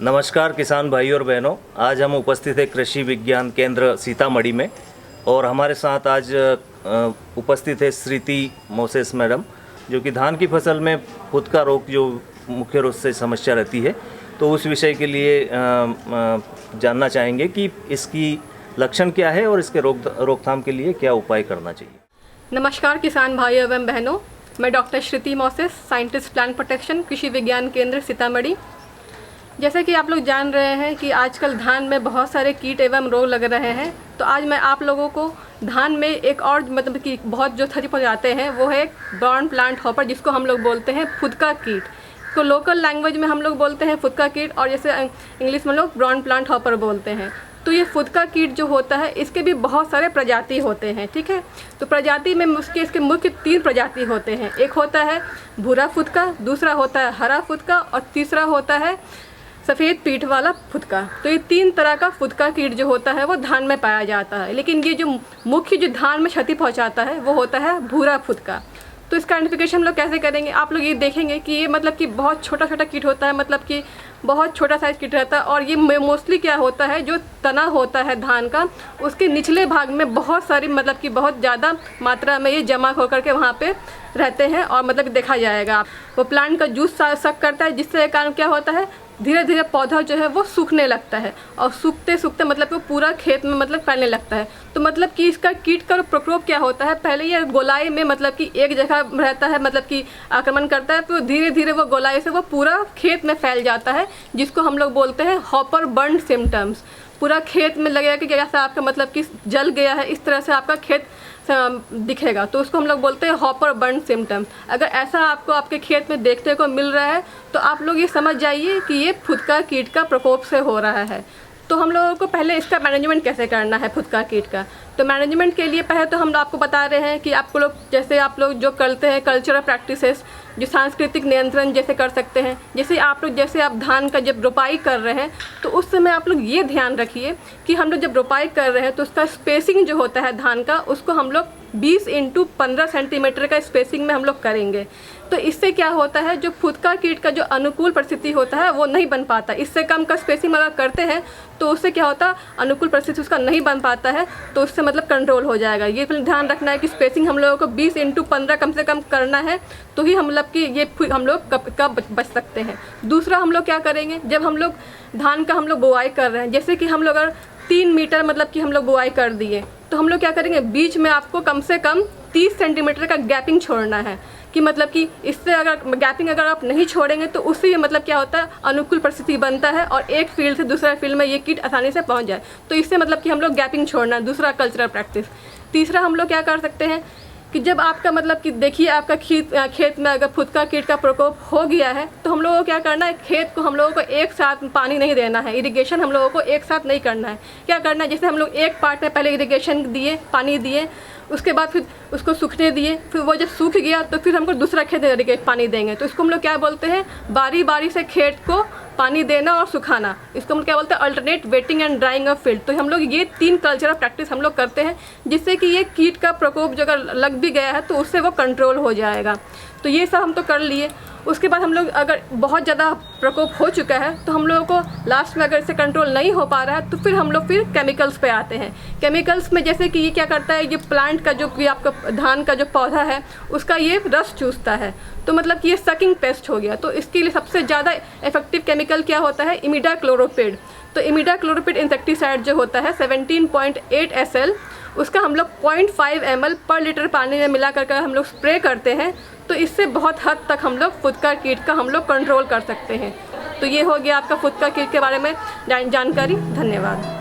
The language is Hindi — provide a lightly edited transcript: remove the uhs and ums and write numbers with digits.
नमस्कार किसान भाई और बहनों, आज हम उपस्थित हैं कृषि विज्ञान केंद्र सीतामढ़ी में और हमारे साथ आज उपस्थित है श्रीति मोसेस मैडम, जो कि धान की फसल में फुदका रोग जो मुख्य रूप से समस्या रहती है, तो उस विषय के लिए जानना चाहेंगे कि इसकी लक्षण क्या है और इसके रोकथाम के लिए क्या उपाय करना चाहिए। नमस्कार किसान भाइयों एवं बहनों, मैं doctor Shriti Moses, scientist plant protection, कृषि विज्ञान केंद्र सीतामढ़ी। जैसे कि आप लोग जान रहे हैं कि आजकल धान में बहुत सारे कीट एवं रोग लग रहे हैं, तो आज मैं आप लोगों को धान में एक और मतलब कि बहुत जो क्षति पहुंचाते हैं वो है ब्राउन प्लांट हॉपर, जिसको हम लोग बोलते हैं फुदका कीट। तो लोकल लैंग्वेज में हम लोग बोलते हैं फुदका कीट और जैसे इंग्लिश में लोग ब्राउन प्लांट हॉपर बोलते हैं। तो ये फुदका कीट जो होता है इसके भी बहुत सारे प्रजाति होते हैं, ठीक है। तो प्रजाति में इसके मुख्य 3 प्रजाति होते हैं। एक होता है भूरा फुदका, दूसरा होता है हरा फुदका और तीसरा होता है सफ़ेद पीठ वाला फुदका। तो ये 3 तरह का फुदका कीट जो होता है वो धान में पाया जाता है, लेकिन ये जो मुख्य जो धान में क्षति पहुंचाता है वो होता है भूरा फुदका। तो इसका आइडेंटिफिकेशन हम लोग कैसे करेंगे, आप लोग ये देखेंगे कि ये मतलब कि बहुत छोटा छोटा कीट होता है, मतलब कि बहुत छोटा साइज कीट रहता है। और ये मोस्टली क्या होता है, जो तना होता है धान का, उसके निचले भाग में बहुत सारी मतलब कि बहुत ज़्यादा मात्रा में ये जमा होकर के वहाँ पे रहते हैं और मतलब देखा जाएगा वो प्लांट का जूस सक करता है, जिससे कारण क्या होता है, धीरे धीरे पौधा जो है वो सूखने लगता है और सूखते सूखते मतलब कि पूरा खेत में मतलब फैलने लगता है। तो मतलब कि इसका कीट का प्रकोप क्या होता है, पहले ये गोलाई में मतलब कि एक जगह रहता है, मतलब कि आक्रमण करता है, तो धीरे धीरे वो गोलाई से वो पूरा खेत में फैल जाता है, जिसको हम लोग बोलते हैं हॉपर बर्न सिम्टम्स। पूरा खेत में लगेगा कि जैसा आपका मतलब कि जल गया है, इस तरह से आपका खेत दिखेगा, तो उसको हम लोग बोलते हैं हॉपर बर्न सिम्टम्स। अगर ऐसा आपको आपके खेत में देखने को मिल रहा है तो आप लोग ये समझ जाइए कि ये फुदका कीट का प्रकोप से हो रहा है। तो हम लोगों को पहले इसका मैनेजमेंट कैसे करना है फुदका कीट का, तो मैनेजमेंट के लिए पहले तो हम आपको बता रहे हैं कि आपको लोग जैसे आप लोग जो करते हैं कल्चरल प्रैक्टिसेस, जो सांस्कृतिक नियंत्रण जैसे कर सकते हैं। जैसे आप धान का जब रोपाई कर रहे हैं तो उस समय आप लोग ये ध्यान रखिए कि हम लोग जब रोपाई कर रहे हैं तो उसका स्पेसिंग जो होता है धान का, उसको हम लोग 20 × 15 सेंटीमीटर का स्पेसिंग में हम लोग करेंगे। तो इससे क्या होता है, जो फुदका कीट का जो अनुकूल परिस्थिति होता है वो नहीं बन पाता। इससे कम का स्पेसिंग अगर करते हैं तो उससे क्या होता है, अनुकूल परिस्थिति उसका नहीं बन पाता है, तो उससे मतलब कंट्रोल हो जाएगा। ये ध्यान रखना है कि स्पेसिंग हम लोगों को 20 × 15 कम से कम करना है, तो ही हम मतलब कि ये हम लोग कब बच सकते हैं। दूसरा हम लोग क्या करेंगे, जब हम लोग धान का हम लोग बुआई कर रहे हैं, जैसे कि हम लोग अगर 3 मीटर मतलब कि हम लोग बुआई कर दिए, तो हम लोग क्या करेंगे, बीच में आपको कम से कम 30 सेंटीमीटर का गैपिंग छोड़ना है। कि मतलब कि इससे अगर गैपिंग अगर आप नहीं छोड़ेंगे तो उससे मतलब क्या होता है, अनुकूल परिस्थिति बनता है और एक फील्ड से दूसरा फील्ड में ये कीट आसानी से पहुंच जाए। तो इससे मतलब कि हम लोग गैपिंग छोड़ना है, दूसरा कल्चरल प्रैक्टिस। तीसरा हम लोग क्या कर सकते हैं कि जब आपका मतलब कि देखिए आपका खेत में अगर फुदका कीट का प्रकोप हो गया है, तो हम लोगों को क्या करना है, खेत को हम लोगों को एक साथ पानी नहीं देना है, इरिगेशन हम लोगों को एक साथ नहीं करना है। क्या करना है, जैसे हम लोग एक पार्ट में पहले इरिगेशन दिए, पानी दिए, उसके बाद फिर उसको सूखने दिए, फिर वो जब सूख गया तो फिर हमको दूसरा खेत पानी देंगे। तो इसको हम लोग क्या बोलते हैं, बारी बारी से खेत को पानी देना और सुखाना। इसको हम क्या बोलते हैं, alternate waiting and drying of field. तो हम लोग ये 3 कल्चरल प्रैक्टिस हम लोग करते हैं, जिससे कि ये कीट का प्रकोप जो अगर लग भी गया है तो उससे वो कंट्रोल हो जाएगा। तो ये सब हम तो कर लिए। उसके बाद हम लोग अगर बहुत ज़्यादा प्रकोप हो चुका है तो हम लोगों को लास्ट में अगर इससे कंट्रोल नहीं हो पा रहा है तो फिर हम लोग केमिकल्स पे आते हैं। केमिकल्स में जैसे कि ये क्या करता है, ये प्लांट का जो भी आपका धान का जो पौधा है उसका ये रस चूसता है, तो मतलब कि ये सकिंग पेस्ट हो गया। तो इसके लिए सबसे ज़्यादा इफेक्टिव केमिकल क्या होता है, इमिडाक्लोरोपिड। तो इमिडाक्लोरोपिड इंसेक्टिसाइड जो होता है 17.8 SL, उसका हम लोग 0.5 ml पर लीटर पानी में मिला कर हम लोग स्प्रे करते हैं। तो इससे बहुत हद तक हम लोग फुदका कीट का हम लोग कंट्रोल कर सकते हैं। तो ये हो गया आपका फुदका कीट के बारे में जानकारी। धन्यवाद।